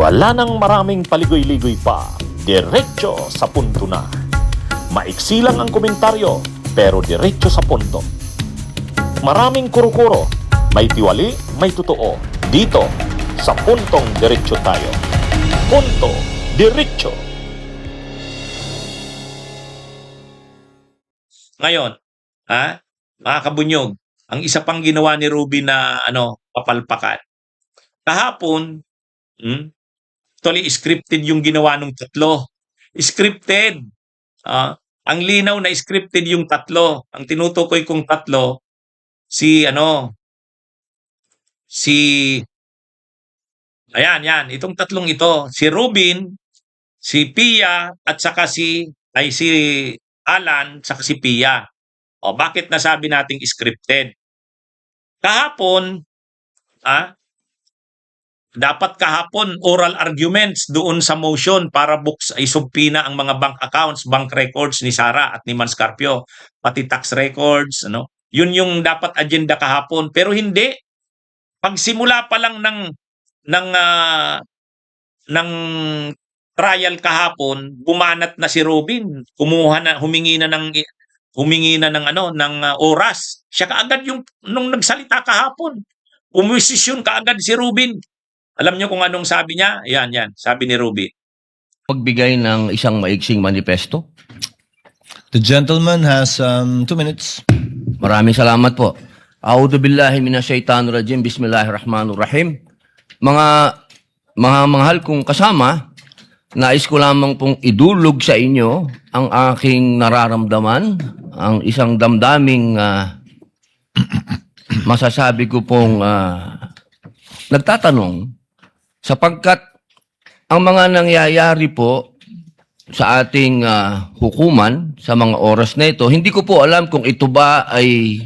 Wala nang maraming paligoy-ligoy pa, diretso sa punto na. Maiksi lang ang komentaryo, pero diretso sa punto. Maraming kuro-kuro, may tiwali, may totoo. Dito, sa puntong diretso tayo. Punto, diretso. Ngayon, mga kabunyog, ang isa pang ginawa ni Ruby na kapalpakan. Kahapon, actually scripted yung ginawa ng tatlo. Scripted. Ang linaw na scripted yung tatlo. Ang tinutukoy kong tatlo, ayan, itong tatlong ito, si Rubin, si Pia, at saka si Alan, saka si Pia. Bakit nasabi nating scripted? Kahapon, dapat kahapon oral arguments doon sa motion para isubpina ang mga bank accounts, bank records ni Sara at ni Manscarpio, pati tax records, Yun yung dapat agenda kahapon, pero hindi. Pagsimula pa lang ng trial kahapon, bumanat na si Robin, humingi na ng oras. Siya kaagad nung nagsalita kahapon. Umwisisyon kaagad si Robin. Alam niyo kung anong sabi niya? Yan, sabi ni Robin. Magbigay ng isang maiksing manifesto. The gentleman has 2 minutes. Maraming salamat po. A'udhu billahi minasyaitanir rajim. Bismillahirrahmanirrahim. Mga mahal kong kasama, nais ko lamang pong idulog sa inyo ang aking nararamdaman, ang isang damdaming masasabi ko pong nagtatanong, sapagkat ang mga nangyayari po sa ating hukuman sa mga oras na ito, hindi ko po alam kung ito ba ay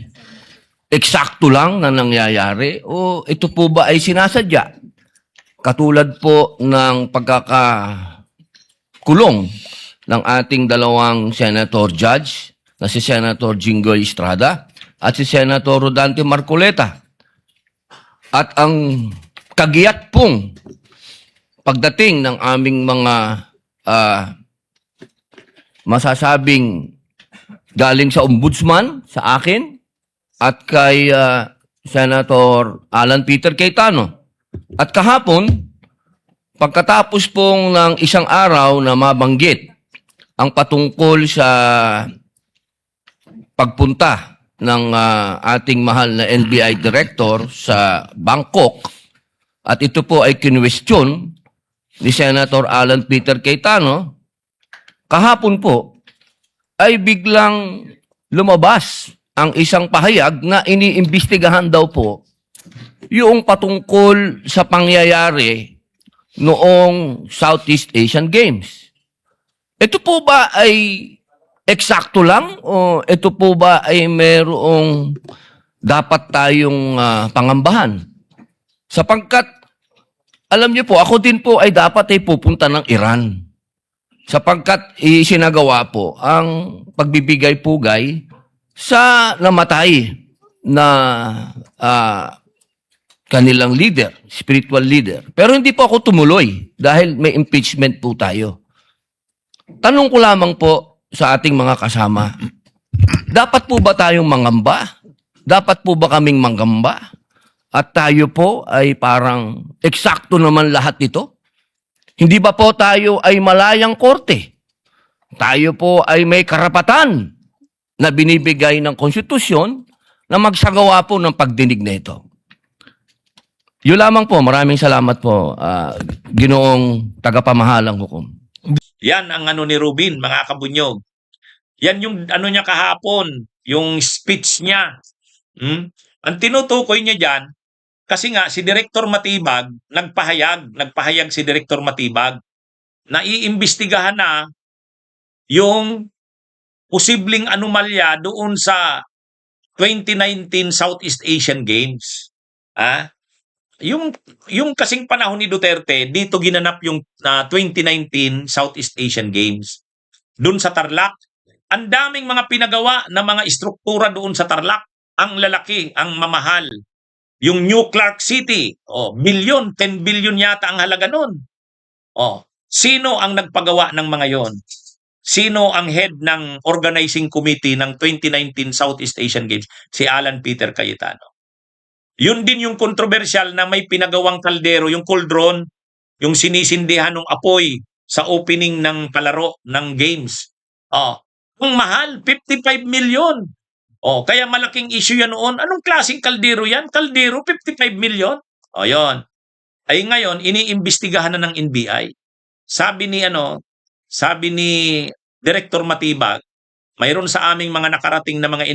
eksakto lang na nangyayari o ito po ba ay sinasadya. Katulad po ng pagkakakulong ng ating dalawang senator judge na si Senator Jinggoy Estrada at si Senator Rodante Marcoleta. At ang kagiyat pong pagdating ng aming mga masasabing galing sa ombudsman, sa akin, at kay Senator Alan Peter Cayetano. At kahapon, pagkatapos pong ng isang araw na mabanggit ang patungkol sa pagpunta ng ating mahal na NBI Director sa Bangkok, at ito po ay kinwestiyon ni Senator Alan Peter Cayetano, kahapon po ay biglang lumabas ang isang pahayag na iniimbestigahan daw po yung patungkol sa pangyayari noong Southeast Asian Games. Ito po ba ay eksakto lang o ito po ba ay mayroong dapat tayong pangambahan? Sapagkat, alam niyo po, ako din po ay dapat ay pupunta ng Iran. Sapagkat isinagawa po ang pagbibigay-pugay sa namatay na kanilang leader, spiritual leader. Pero hindi po ako tumuloy dahil may impeachment po tayo. Tanong ko lamang po sa ating mga kasama, dapat po ba tayong mangamba? Dapat po ba kaming manggamba? At tayo po ay parang eksakto naman lahat ito? Hindi ba po tayo ay malayang korte? Tayo po ay may karapatan na binibigay ng konstitusyon na magsagawa po ng pagdinig na ito. Yun lamang po. Maraming salamat po, Ginoong tagapamahalang hukom. Yan ang ni Rubin, mga kabunyog. Yan yung niya kahapon, yung speech niya. Ang tinutukoy niya dyan, kasi nga si Director Matibag, nagpahayag si Director Matibag na iimbestigahan na yung posibleng anomalya doon sa 2019 Southeast Asian Games. Yung kasing panahon ni Duterte, dito ginanap yung 2019 Southeast Asian Games. Doon sa Tarlac, ang daming mga pinagawa na mga istruktura doon sa Tarlac. Ang lalaki, ang mamahal. Yung New Clark City, 10 billion yata ang halaga nun. Sino ang nagpagawa ng mga yon? Sino ang head ng organizing committee ng 2019 Southeast Asian Games? Si Alan Peter Cayetano. Yun din yung controversial na may pinagawang kaldero, yung cauldron, yung sinisindihan ng apoy sa opening ng palaro ng games. Ang mahal, 55 million. Kaya malaking issue yan noon. Anong klaseng kaldero yan? Kaldero, 55 million? Yon. Ay ngayon, iniimbestigahan na ng NBI. Sabi ni Director Matibag, mayroon sa aming mga nakarating na mga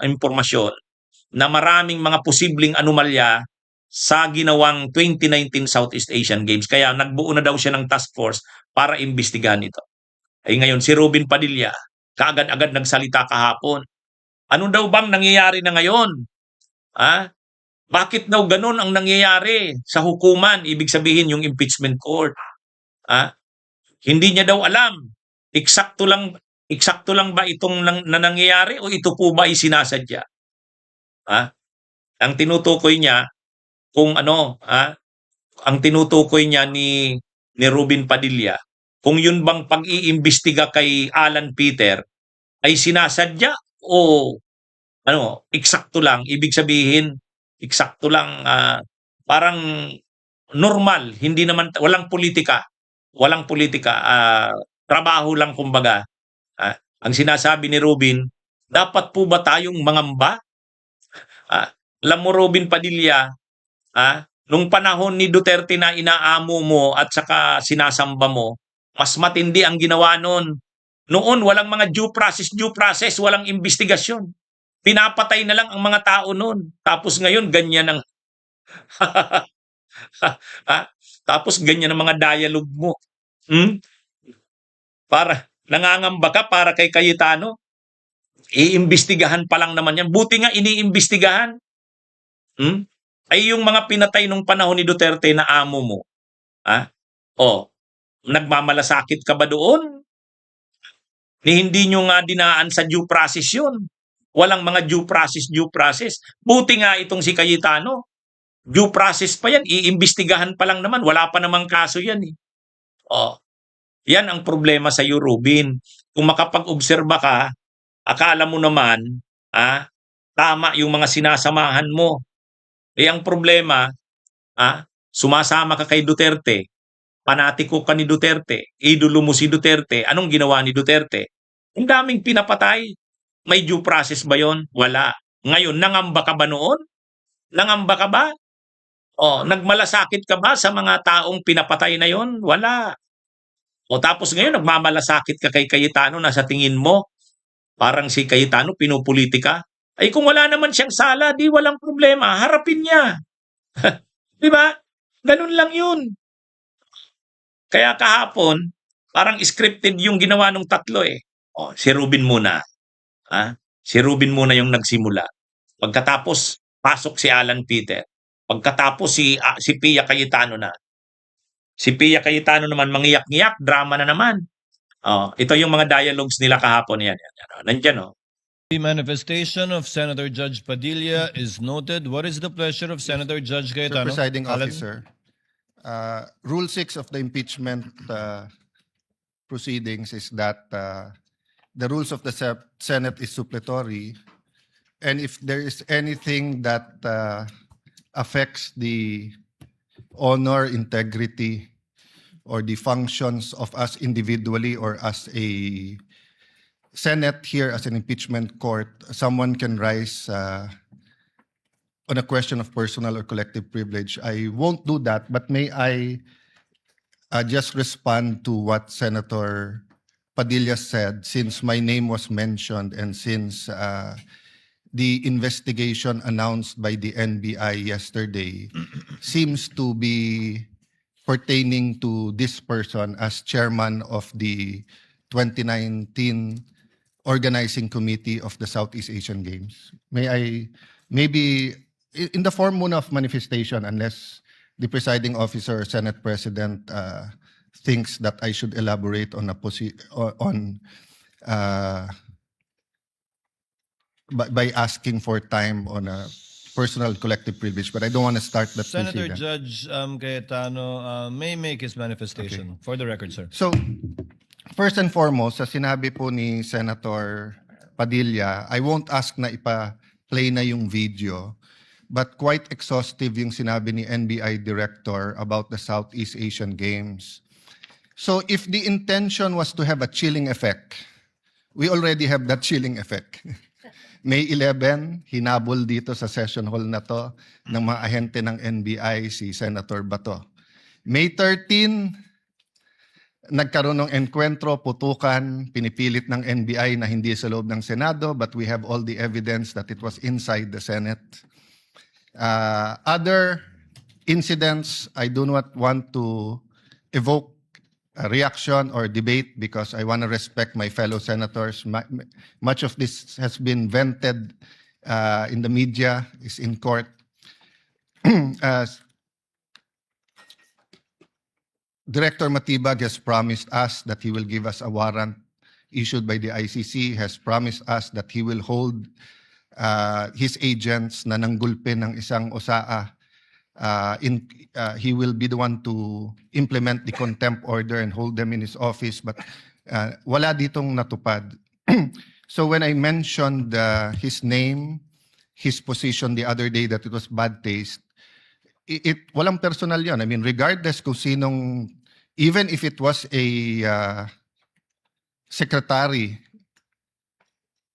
impormasyon na maraming mga posibleng anomalya sa ginawang 2019 Southeast Asian Games. Kaya nagbuo na daw siya ng task force para imbestigahan ito. Ay ngayon, si Robin Padilla, kaagad-agad nagsalita kahapon. Ano daw bang nangyayari na ngayon? Bakit daw ganun ang nangyayari sa hukuman? Ibig sabihin yung impeachment court. Hindi niya daw alam. Eksakto lang ba itong na nangyayari o ito po ba ay sinasadya? Ang tinutukoy niya ang tinutukoy niya ni Robin Padilla, kung yun bang pag-iimbestiga kay Alan Peter ay sinasadya o eksakto lang, ibig sabihin eksakto lang, parang normal, hindi naman walang politika, trabaho lang kumbaga. Ang sinasabi ni Robin, dapat po ba tayong mangamba? Alam mo Robin Padilla, nung panahon ni Duterte na inaamo mo at saka sinasamba mo, mas matindi ang ginawa noon. Noon walang mga due process, walang investigasyon. Pinapatay na lang ang mga tao noon. Tapos ngayon ganyan ang tapos ganyan ang mga dialogue mo. Para nangangamba ka para kay Cayetano. Iimbestigahan pa lang naman yan. Buti nga iniimbestigahan. Ay yung mga pinatay nung panahon ni Duterte na amo mo. Nagmamalasakit ka ba doon? Hindi nyo nga dinaan sa due process yun. Walang mga due process. Buti nga itong si Cayetano. Due process pa yan. Iimbestigahan pa lang naman. Wala pa namang kaso yan. Yan ang problema sa iyo, Robin. Kung makapag-obserba ka, akala mo naman, tama yung mga sinasamahan mo. Ang problema, sumasama ka kay Duterte, panatiko ka ni Duterte, idolo mo si Duterte, anong ginawa ni Duterte? Ang daming pinapatay. May due process ba yon? Wala. Ngayon, nangamba ka ba noon? Nangamba ka ba? Nagmalasakit ka ba sa mga taong pinapatay na yon? Wala. Tapos ngayon, nagmamalasakit ka kay Cayetano na sa tingin mo, parang si Cayetano pinupolitika. Ay kung wala naman siyang sala, di walang problema, harapin niya. Di ba? Ganun lang yun. Kaya kahapon, parang scripted yung ginawa ng tatlo eh. Si Robin muna. Si Robin muna yung nagsimula. Pagkatapos, pasok si Alan Peter. Pagkatapos si Pia Cayetano na. Si Pia Cayetano naman mangiyak-ngiyak, drama na naman. Ito yung mga dialogues nila kahapon yan. Nandiyan The manifestation of Senator Judge Padilla is noted. What is the pleasure of Senator Judge Mr. Cayetano? Presiding Alan? Officer, Rule 6 of the impeachment proceedings is that the rules of the Senate is suppletory, and if there is anything that affects the honor, integrity, or the functions of us individually or as a Senate here as an impeachment court, someone can rise on a question of personal or collective privilege. I won't do that, but may I just respond to what Senator Padilla said, since my name was mentioned and since the investigation announced by the NBI yesterday seems to be pertaining to this person as chairman of the 2019 Organizing Committee of the Southeast Asian Games. May I, maybe in the form muna of manifestation, unless the presiding officer or Senate President thinks that I should elaborate on by asking for time on a personal collective privilege, but I don't want to start that. Senator proceeding. Judge Cayetano may make his manifestation. For the record, sir. So, first and foremost, sa sinabi po ni Senator Padilla, I won't ask na ipa-play na yung video, but quite exhaustive yung sinabi ni NBI Director about the Southeast Asian Games. So, if the intention was to have a chilling effect, we already have that chilling effect. May 11, hinabol dito sa session hall na to ng mga ahente ng NBI si Senator Bato. May 13, nagkaroon ng enkwentro, putukan, pinipilit ng NBI na hindi sa loob ng Senado, but we have all the evidence that it was inside the Senate. Other incidents, I do not want to evoke a reaction or debate because I want to respect my fellow senators. Much of this has been vented in the media, is in court. Director Matibag has promised us that he will give us a warrant issued by the ICC, has promised us that he will hold his agents na nanggulpi ng isang OSAA. He will be the one to implement the contempt order and hold them in his office, but wala ditong natupad. So when I mentioned his name, his position the other day that it was bad taste, walang personal yun. I mean, regardless kung sinong, even if it was a secretary,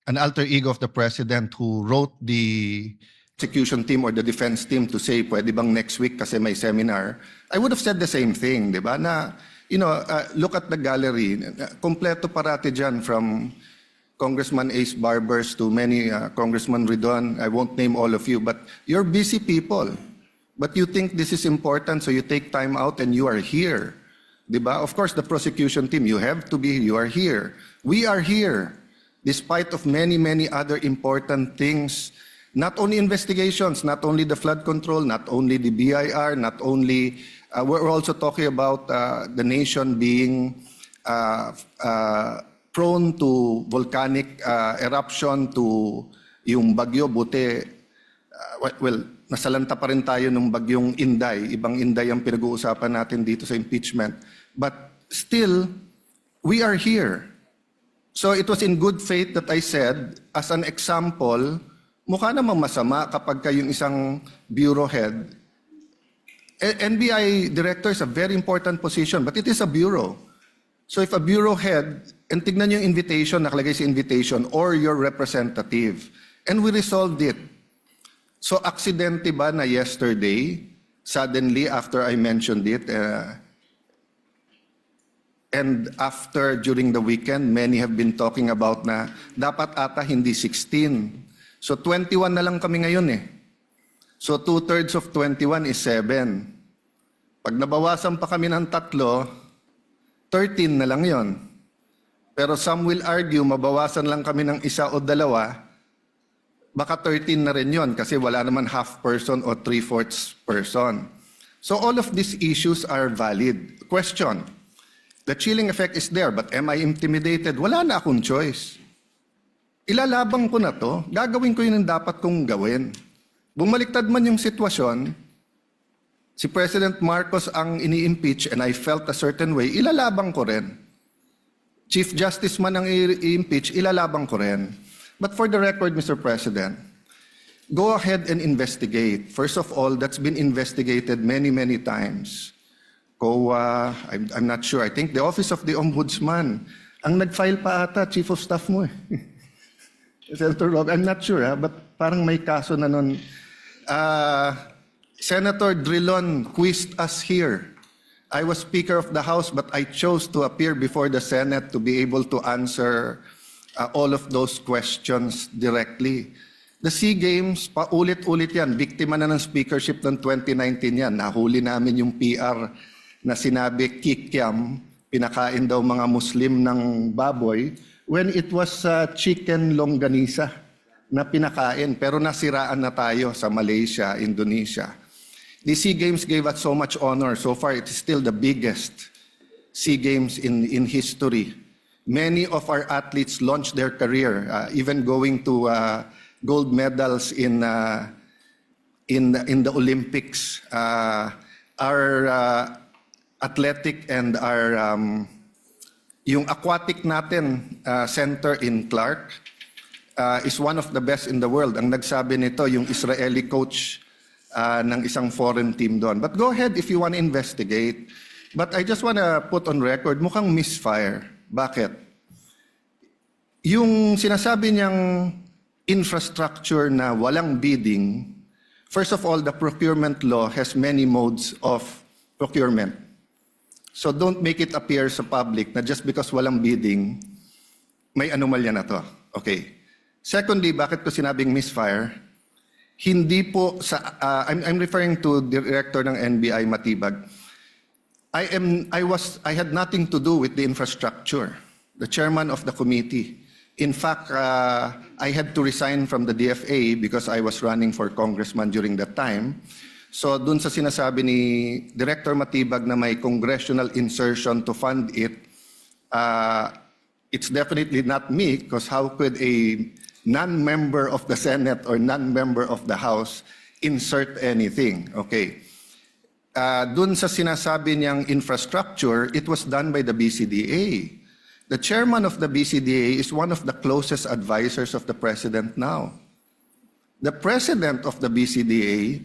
an alter ego of the president who wrote the execution team or the defense team to say, pwede bang next week kasi may seminar, I would have said the same thing, di ba? Na, look at the gallery. Kompleto parati dyan from Congressman Ace Barbers to many Congressman Ridon. I won't name all of you, but you're busy people. But you think this is important, so you take time out and you are here. Diba? Of course, the prosecution team, you have to be, you are here. We are here, despite of many, many other important things. Not only investigations, not only the flood control, not only the BIR, not only, we're also talking about the nation being prone to volcanic eruption, to yung bagyo, buti, well, nasalanta pa rin tayo ng bagyong Inday. Ibang Inday ang pinag-uusapan natin dito sa impeachment. But still, we are here. So it was in good faith that I said, as an example, mukha namang masama kapag kayong isang bureau head. NBI director is a very important position, but it is a bureau. So if a bureau head, and tignan nyo yung invitation, nakalagay sa invitation, or your representative, and we resolved it. So aksidente ba na yesterday, suddenly after I mentioned it, and after during the weekend, many have been talking about na dapat ata hindi 16. So 21 na lang kami ngayon eh. So 2/3 of 21 is 7. Pag nabawasan pa kami ng 3, 13 na lang yon. Pero some will argue, mabawasan lang kami ng 1 o 2, baka 13 na rin yon kasi wala naman half person o 3/4 person. So all of these issues are valid. Question, the chilling effect is there, but am I intimidated? Wala na akong choice. Ilalabang ko na to, gagawin ko yun ang dapat kong gawin. Bumaliktad man yung sitwasyon, si President Marcos ang ini-impeach and I felt a certain way, ilalabang ko rin. Chief Justice man ang i-impeach, ilalabang ko rin. But for the record, Mr. President, go ahead and investigate. First of all, that's been investigated many, many times. COA, I'm not sure. I think the Office of the Ombudsman, ang nag-file pa ata, Chief of Staff mo eh. Senator Rob, I'm not sure, but parang may kaso na nun. Senator Drilon quizzed us here. I was Speaker of the House, but I chose to appear before the Senate to be able to answer all of those questions directly. The SEA Games, paulit-ulit yan. Biktima na ng speakership ng 2019 yan. Nahuli namin yung PR na sinabi kikiam, pinakain daw mga Muslim ng baboy, when it was chicken longganisa na pinakain. Pero nasiraan na tayo sa Malaysia, Indonesia. The SEA Games gave us so much honor. So far, it is still the biggest SEA Games in history. Many of our athletes launched their career, even going to gold medals in in the Olympics. Our athletic and our yung aquatic natin center in Clark is one of the best in the world. Ang nagsabi nito yung Israeli coach ng isang foreign team doon. But go ahead if you want to investigate. But I just want to put on record, mukhang misfire. Bakit? Yung sinasabi niyang infrastructure na walang bidding, first of all, the procurement law has many modes of procurement. So don't make it appear sa public na just because walang bidding, may anomalya na to. Okay. Secondly, bakit ko sinabing misfire? Hindi po sa I'm referring to Director ng NBI Matibag. I had nothing to do with the infrastructure. The chairman of the committee. In fact, I had to resign from the DFA because I was running for congressman during that time. So dun sa sinasabi ni Director Matibag na may congressional insertion to fund it, it's definitely not me because how could a non-member of the Senate or non-member of the House insert anything? Okay. Dun sa sinasabi niyang infrastructure, it was done by the BCDA. The chairman of the BCDA is one of the closest advisors of the president now. The president of the BCDA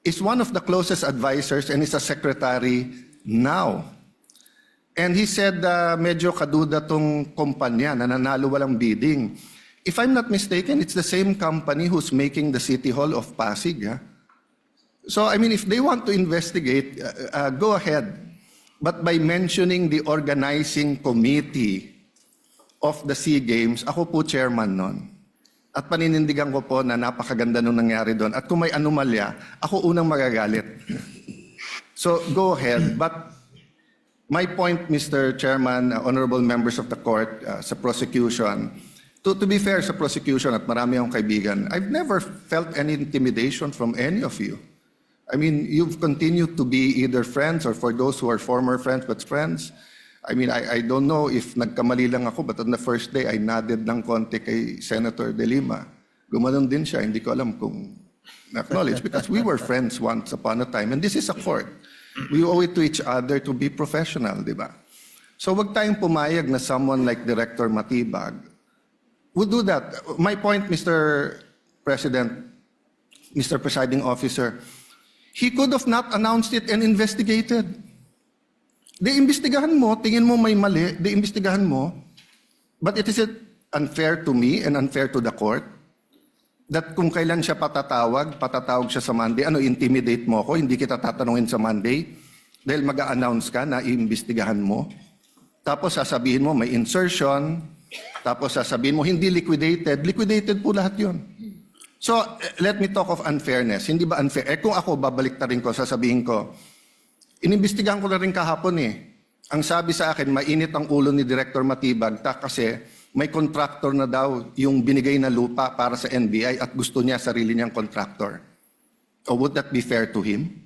is one of the closest advisors and is a secretary now. And he said medyo kaduda tong kumpanya na nanalo walang bidding. If I'm not mistaken, it's the same company who's making the City Hall of Pasig. So, I mean, if they want to investigate, go ahead. But by mentioning the organizing committee of the SEA Games, ako po chairman nun. At paninindigan ko po na napakaganda nung nangyari doon. At kung may anomalya, ako unang magagalit. So, go ahead. But my point, Mr. Chairman, honorable members of the court, sa prosecution, to be fair sa prosecution at marami akong kaibigan, I've never felt any intimidation from any of you. I mean, you've continued to be either friends or for those who are former friends but friends. I mean, I don't know if nagkamali lang ako, but on the first day, I nodded ng konti kay Senator De Lima. Gumanon din siya, hindi ko alam kung na-acknowledge because we were friends once upon a time. And this is a court. We owe it to each other to be professional, di ba? So wag tayong pumayag na someone like Director Matibag would do that. My point, Mr. President, Mr. Presiding Officer, he could have not announced it and investigated. Imbestigahan mo, tingin mo may mali, imbestigahan mo. But it is unfair to me and unfair to the court that kung kailan siya patatawag siya sa Monday, intimidate mo ako, hindi kita tatanungin sa Monday dahil mag-a-announce ka na iimbestigahan mo. Tapos sasabihin mo may insertion, tapos sasabihin mo hindi liquidated po lahat yun. So, let me talk of unfairness. Hindi ba unfair? Kung ako, babalik na rin ko, sasabihin ko, inimbestigahan ko na rin kahapon Ang sabi sa akin, mainit ang ulo ni Director Matibag kasi may contractor na daw yung binigay na lupa para sa NBI at gusto niya sarili niyang contractor. So would that be fair to him?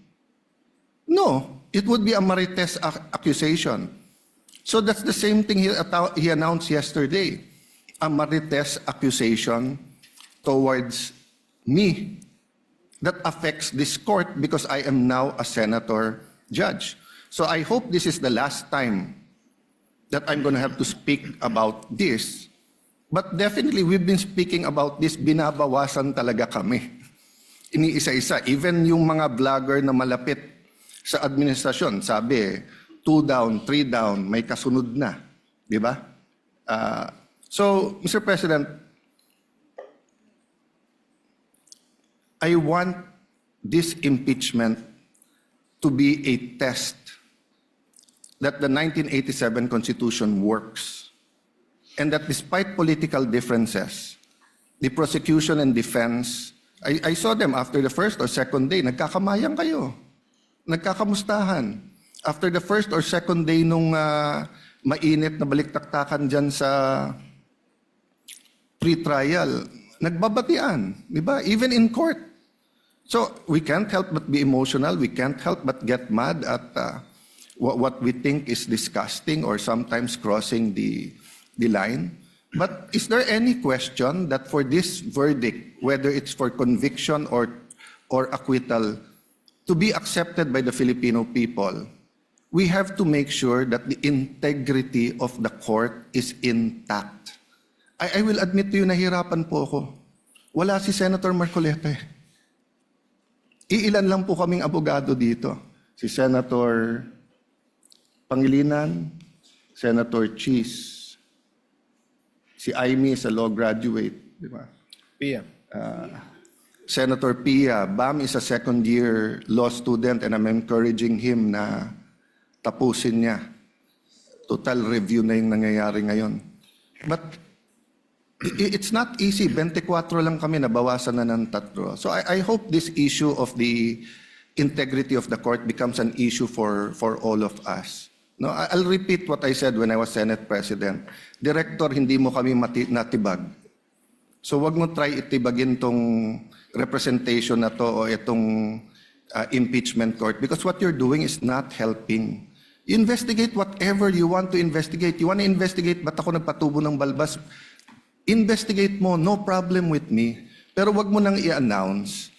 No. It would be a marites accusation. So that's the same thing he announced yesterday. A marites accusation towards me that affects this court because I am now a senator judge. So I hope this is the last time that I'm going to have to speak about this. But definitely, we've been speaking about this, binabawasan talaga kami. Iniisa-isa. Even yung mga vlogger na malapit sa administrasyon, sabi, 2 down, 3 down, may kasunod na. Di ba? So, Mr. President, I want this impeachment to be a test that the 1987 Constitution works and that despite political differences, the prosecution and defense, I saw them after the first or second day, nagkakamayang kayo, nagkakamustahan. After the first or second day nung mainit na baliktaktakan dyan sa pre-trial, nagbabatian, di ba? Even in court. So we can't help but be emotional. We can't help but get mad at what we think is disgusting or sometimes crossing the line. But is there any question that for this verdict, whether it's for conviction or or acquittal to be accepted by the Filipino people, we have to make sure that the integrity of the court is intact. I will admit to you, nahirapan po ako. Wala si Senator Marcoleta. Iilan lang po kaming abogado dito. Si Senator Pangilinan, Senator Cheese, si Aimee is a law graduate, di ba? Pia. Senator Pia, Bam is a second-year law student and I'm encouraging him na tapusin niya. Total review na yung nangyayari ngayon. But it's not easy. 24 lang kami, nabawasan na ng 3. So I hope this issue of the integrity of the court becomes an issue for all of us. No, I'll repeat what I said when I was Senate President. Director, hindi mo kami natibag. So wag mo try itibagin tong representation na to o itong impeachment court because what you're doing is not helping. Investigate whatever you want to investigate. You want to investigate ba't ako nagpatubo ng balbas? Investigate mo, no problem with me. Pero wag mo nang i-announce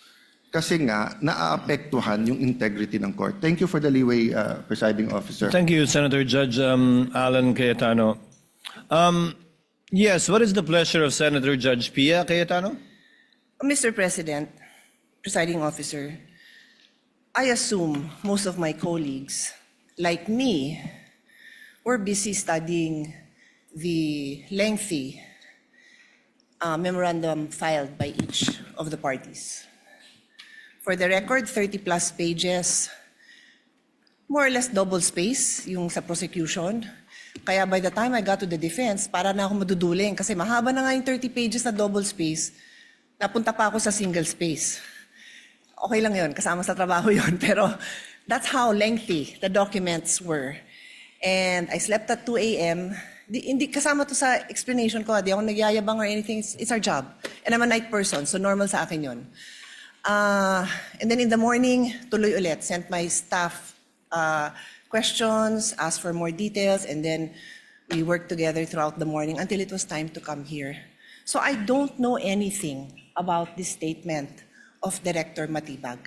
kasi nga naaapektuhan yung integrity ng court. Thank you for the leeway, Presiding Officer. Thank you, Senator Judge Alan Cayetano. Yes, what is the pleasure of Senator Judge Pia Cayetano? Mr. President, Presiding Officer, I assume most of my colleagues, like me, were busy studying the lengthy memorandum filed by each of the parties. For the record, 30+ pages, more or less double space yung sa prosecution. Kaya by the time I got to the defense, para na ako maduduling kasi mahaba na nga yung 30 pages na double space, napunta pa ako sa single space. Okay lang yun, kasama sa trabaho yun, pero that's how lengthy the documents were. And I slept at 2 a.m. Hindi kasama to sa explanation ko, di ako nagyayabang or anything, it's our job. And I'm a night person, so normal sa akin yun. And then in the morning, tuloy ulit, sent my staff questions, asked for more details, and then we worked together throughout the morning until it was time to come here. So I don't know anything about this statement of Director Matibag.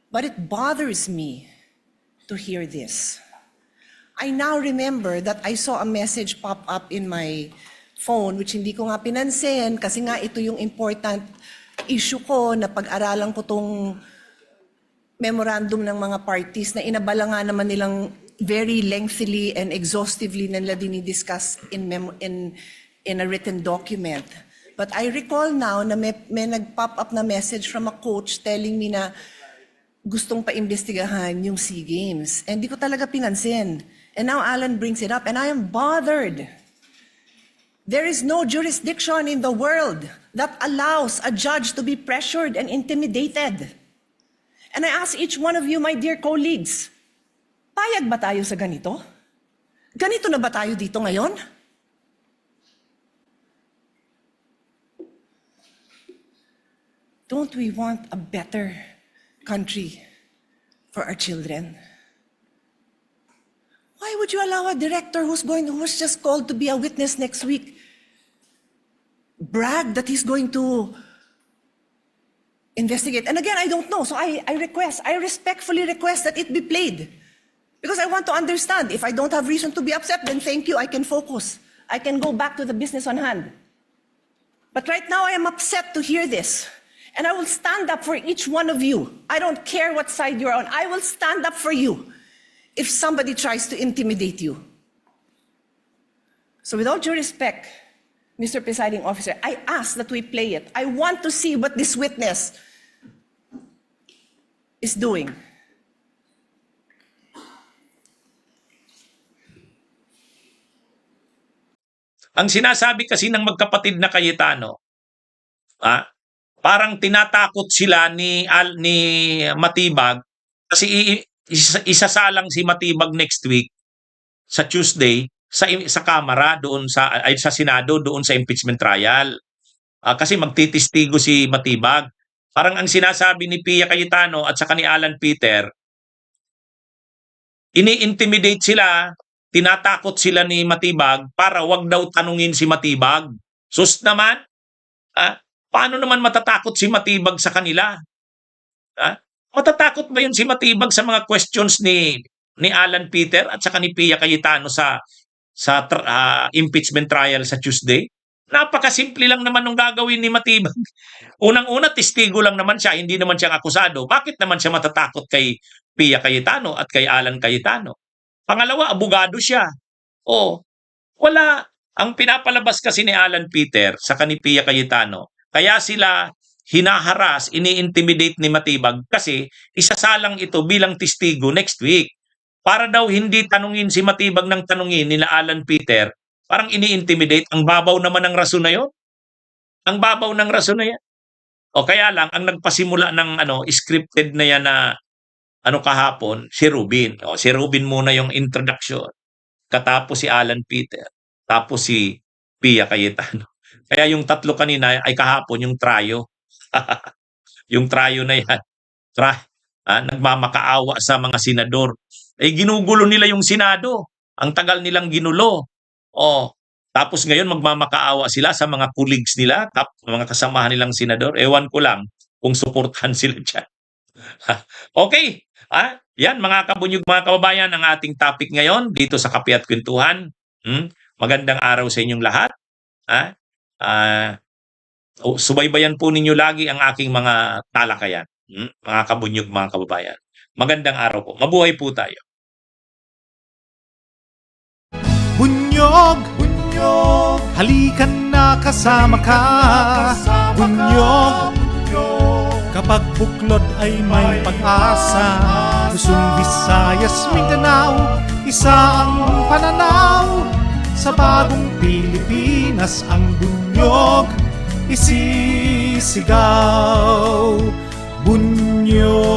But it bothers me to hear this. I now remember that I saw a message pop up in my phone, which hindi ko nga pinansin kasi nga ito yung important issue ko na pag-aralan ko tong memorandum ng mga parties na inabala nga naman nilang very lengthily and exhaustively nila dinidiscuss in a written document. But I recall now na may nag-pop up na message from a coach telling me na gustong paimbestigahan yung SEA Games. And di ko talaga pinansin. And now Alan brings it up and I am bothered. There is no jurisdiction in the world that allows a judge to be pressured and intimidated. And I ask each one of you, my dear colleagues, payag ba tayo sa ganito? Ganito na ba tayo dito ngayon? Don't we want a better country for our children? Why would you allow a director who's just called to be a witness next week brag that he's going to investigate? And again, I don't know. So I respectfully request that it be played. Because I want to understand. If I don't have reason to be upset, then thank you, I can focus. I can go back to the business on hand. But right now, I am upset to hear this. And I will stand up for each one of you. I don't care what side you're on. I will stand up for you if somebody tries to intimidate you. So with all due respect, Mr. Presiding Officer, I ask that we play it. I want to see what this witness is doing. Ang sinasabi kasi ng magkapatid na Cayetano, parang tinatakot sila ni Matibag kasi isasalang si Matibag next week sa Tuesday sa Kamara doon sa Senado doon sa impeachment trial. Kasi magtitistigo si Matibag. Parang ang sinasabi ni Pia Cayetano at saka ni Alan Peter, ini-intimidate sila, tinatakot sila ni Matibag para wag daw tanungin si Matibag. Sus naman, paano naman matatakot si Matibag sa kanila? Ha? Matatakot ba yun si Matibag sa mga questions ni Alan Peter at saka ni Pia Cayetano sa impeachment trial sa Tuesday? Napakasimple lang naman nung gagawin ni Matibag. Unang-una, testigo lang naman siya, hindi naman siya akusado. Bakit naman siya matatakot kay Pia Cayetano at kay Alan Cayetano? Pangalawa, abogado siya. O, wala. Ang pinapalabas kasi ni Alan Peter sa ni Pia Cayetano, kaya sila hinaharas, ini-intimidate ni Matibag kasi isasalang ito bilang testigo next week. Para daw hindi tanungin si Matibag ng tanungin nila Alan Peter, parang ini-intimidate. Ang babaw naman ng rason na yun. Ang babaw ng rason na yan. O kaya lang, ang nagpasimula ng scripted na yan na kahapon, si Rubin. O, si Rubin muna yung introduction. Katapos si Alan Peter. Tapos si Pia Cayetano. Kaya yung tatlo kanina ay kahapon, yung trayo. Yung trayo na yan. Nagmamakaawa sa mga senador. Ginugulo nila yung Senado. Ang tagal nilang ginulo. Tapos ngayon magmamakaawa sila sa mga colleagues nila, mga kasamahan nilang senador. Ewan ko lang kung suportahan sila dyan. Okay. Yan mga kabunyog, mga kababayan, ang ating topic ngayon dito sa Kape at Kwentuhan. Magandang araw sa inyong lahat. Subaybayan po ninyo lagi ang aking mga talakayan. Mga kabunyog, mga kababayan. Magandang araw po. Mabuhay po tayo. Bunyog, bunyog, halikan na kasama ka. Bunyog, kapag buklod ay may pag-asa. Luzon, Visayas, Mindanao, isa ang pananaw. Sa bagong Pilipinas ang bunyog isisigaw. Bunyog.